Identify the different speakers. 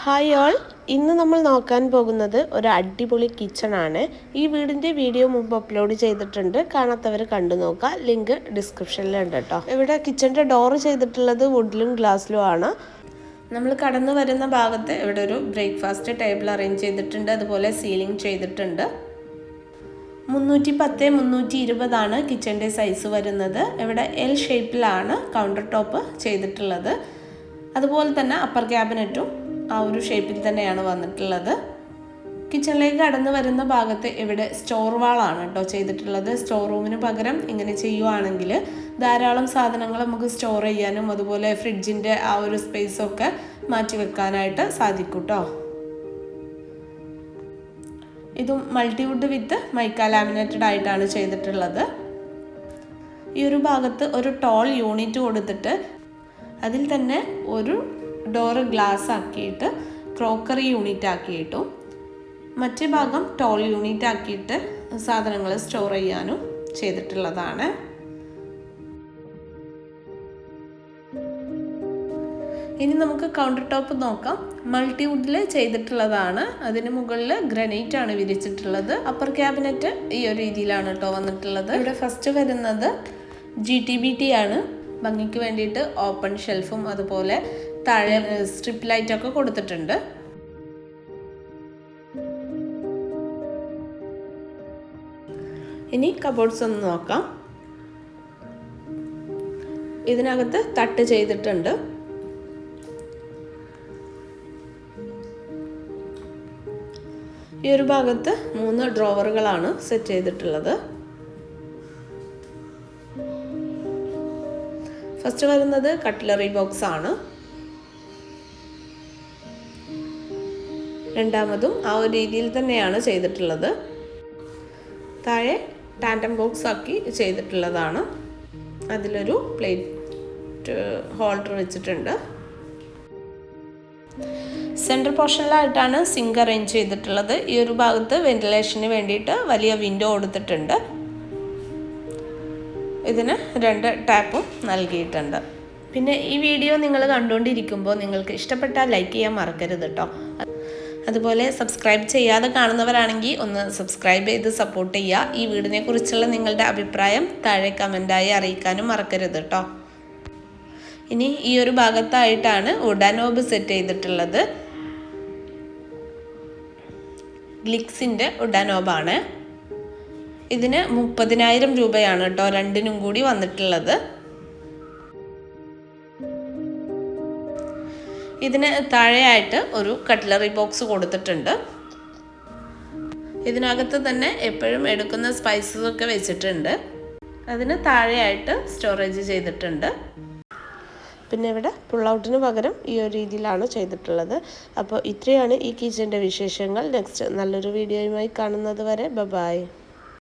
Speaker 1: Hi all, ഇന്ന് നമ്മൾ നോക്കാൻ പോകുന്നത് ഒരു അടിപൊളി കിച്ചണാണ്. ഈ വീടിൻ്റെ വീഡിയോ മുമ്പ് അപ്ലോഡ് ചെയ്തിട്ടുണ്ട്, കാണാത്തവർ കണ്ടു നോക്കുക. ലിങ്ക് ഡിസ്ക്രിപ്ഷനിലുണ്ട് കേട്ടോ. ഇവിടെ കിച്ചണിൻ്റെ ഡോറ് ചെയ്തിട്ടുള്ളത് വുഡിലും ഗ്ലാസ്സിലും ആണ്. നമ്മൾ കടന്നു വരുന്ന ഭാഗത്ത് ഇവിടെ ഒരു ബ്രേക്ക്ഫാസ്റ്റ് ടേബിൾ അറേഞ്ച് ചെയ്തിട്ടുണ്ട്, അതുപോലെ സീലിംഗ് ചെയ്തിട്ടുണ്ട്. 310 320 കിച്ചൻ്റെ സൈസ് വരുന്നത്. ഇവിടെ എൽ ഷേപ്പിലാണ് കൗണ്ടർ ടോപ്പ് ചെയ്തിട്ടുള്ളത്. അതുപോലെ തന്നെ അപ്പർ ക്യാബിനറ്റും ആ ഒരു ഷേപ്പിൽ തന്നെയാണ് വന്നിട്ടുള്ളത്. കിച്ചണിലേക്ക് കടന്നു വരുന്ന ഭാഗത്ത് ഇവിടെ സ്റ്റോർ വാളാണ് കേട്ടോ ചെയ്തിട്ടുള്ളത്. സ്റ്റോർ റൂമിന് പകരം ഇങ്ങനെ ചെയ്യുവാണെങ്കിൽ ധാരാളം സാധനങ്ങൾ നമുക്ക് സ്റ്റോർ ചെയ്യാനും അതുപോലെ ഫ്രിഡ്ജിൻ്റെ ആ ഒരു സ്പേസൊക്കെ മാറ്റി വെക്കാനായിട്ട് സാധിക്കും കേട്ടോ. ഇതും മൾട്ടിവുഡ് വിത്ത് മൈക്ക ലാമിനേറ്റഡ് ആയിട്ടാണ് ചെയ്തിട്ടുള്ളത്. ഈ ഒരു ഭാഗത്ത് ഒരു ടോൾ യൂണിറ്റ് കൊടുത്തിട്ട് അതിൽ തന്നെ ഒരു ഡോറ് ഗ്ലാസ് ആക്കിയിട്ട് ക്രോക്കറി യൂണിറ്റ് ആക്കിയിട്ടും മറ്റേ ഭാഗം ടോൾ യൂണിറ്റ് ആക്കിയിട്ട് സാധനങ്ങൾ സ്റ്റോർ ചെയ്യാനും ചെയ്തിട്ടുള്ളതാണ്. ഇനി നമുക്ക് കൗണ്ടർ ടോപ്പ് നോക്കാം. മൾട്ടിവുഡിൽ ചെയ്തിട്ടുള്ളതാണ്. അതിന് മുകളിൽ ഗ്രാനൈറ്റ് ആണ് വിരിച്ചിട്ടുള്ളത്. അപ്പർ ക്യാബിനറ്റ് ഈ ഒരു രീതിയിലാണ് കേട്ടോ വന്നിട്ടുള്ളത്. ഇവിടെ ഫസ്റ്റ് വരുന്നത് GTBT ആണ്. ഭംഗിക്ക് വേണ്ടിയിട്ട് ഓപ്പൺ ഷെൽഫും അതുപോലെ താഴെ സ്ട്രിപ്പ് ലൈറ്റൊക്കെ കൊടുത്തിട്ടുണ്ട്. ഇനി കബോർഡ്സ് ഒന്ന് നോക്കാം. ഇതിനകത്ത് തട്ട് ചെയ്തിട്ടുണ്ട്. ഈ ഒരു ഭാഗത്ത് 3 ഡ്രോവറുകളാണ് സെറ്റ് ചെയ്തിട്ടുള്ളത്. ഫസ്റ്റ് വരുന്നത് കട്ട്ലറി ബോക്സ് ആണ്. രണ്ടാമതും ആ ഒരു രീതിയിൽ തന്നെയാണ് ചെയ്തിട്ടുള്ളത്. താഴെ ടാൻഡം ബോക്സ് ആക്കി ചെയ്തിട്ടുള്ളതാണ്. അതിലൊരു പ്ലേറ്റ് ഹോൾഡർ വെച്ചിട്ടുണ്ട്. സെൻട്രൽ പോർഷനിലായിട്ടാണ് സിങ്ക് അറേഞ്ച് ചെയ്തിട്ടുള്ളത്. ഈ ഒരു ഭാഗത്ത് വെന്റിലേഷന് വേണ്ടിയിട്ട് വലിയ വിൻഡോ കൊടുത്തിട്ടുണ്ട്. ഇതിന് 2 ടാപ്പും നൽകിയിട്ടുണ്ട്. പിന്നെ ഈ വീഡിയോ നിങ്ങൾ കണ്ടുകൊണ്ടിരിക്കുമ്പോൾ നിങ്ങൾക്ക് ഇഷ്ടപ്പെട്ടാൽ ലൈക്ക് ചെയ്യാൻ മറക്കരുത് കേട്ടോ. അതുപോലെ സബ്സ്ക്രൈബ് ചെയ്യാതെ കാണുന്നവരാണെങ്കിൽ ഒന്ന് സബ്സ്ക്രൈബ് ചെയ്ത് സപ്പോർട്ട് ചെയ്യുക. ഈ വീടിനെ കുറിച്ചുള്ള നിങ്ങളുടെ അഭിപ്രായം താഴെ കമൻറ്റായി അറിയിക്കാനും മറക്കരുത് കേട്ടോ. ഇനി ഈ ഒരു ഭാഗത്തായിട്ടാണ് വുഡാനോബ് സെറ്റ് ചെയ്തിട്ടുള്ളത്. ഗ്ലിക്സിൻ്റെ വുഡാനോബാണ്. ഇതിന് 30,000 രൂപയാണ് കേട്ടോ രണ്ടിനും കൂടി വന്നിട്ടുള്ളത്. ഇതിന് താഴെയായിട്ട് ഒരു കട്ട്ലറി ബോക്സ് കൊടുത്തിട്ടുണ്ട്. ഇതിനകത്ത് തന്നെ എപ്പോഴും എടുക്കുന്ന സ്പൈസസ് ഒക്കെ വെച്ചിട്ടുണ്ട്. അതിന് താഴെയായിട്ട് സ്റ്റോറേജ് ചെയ്തിട്ടുണ്ട്. പിന്നെ ഇവിടെ പുൾ ഔട്ടിന് പകരം ഈ ഒരു രീതിയിലാണ് ചെയ്തിട്ടുള്ളത്. അപ്പോൾ ഇത്രയാണ് ഈ കിച്ചൻ്റെ വിശേഷങ്ങൾ. നെക്സ്റ്റ് നല്ലൊരു വീഡിയോയുമായി കാണുന്നത് വരെ ബൈ.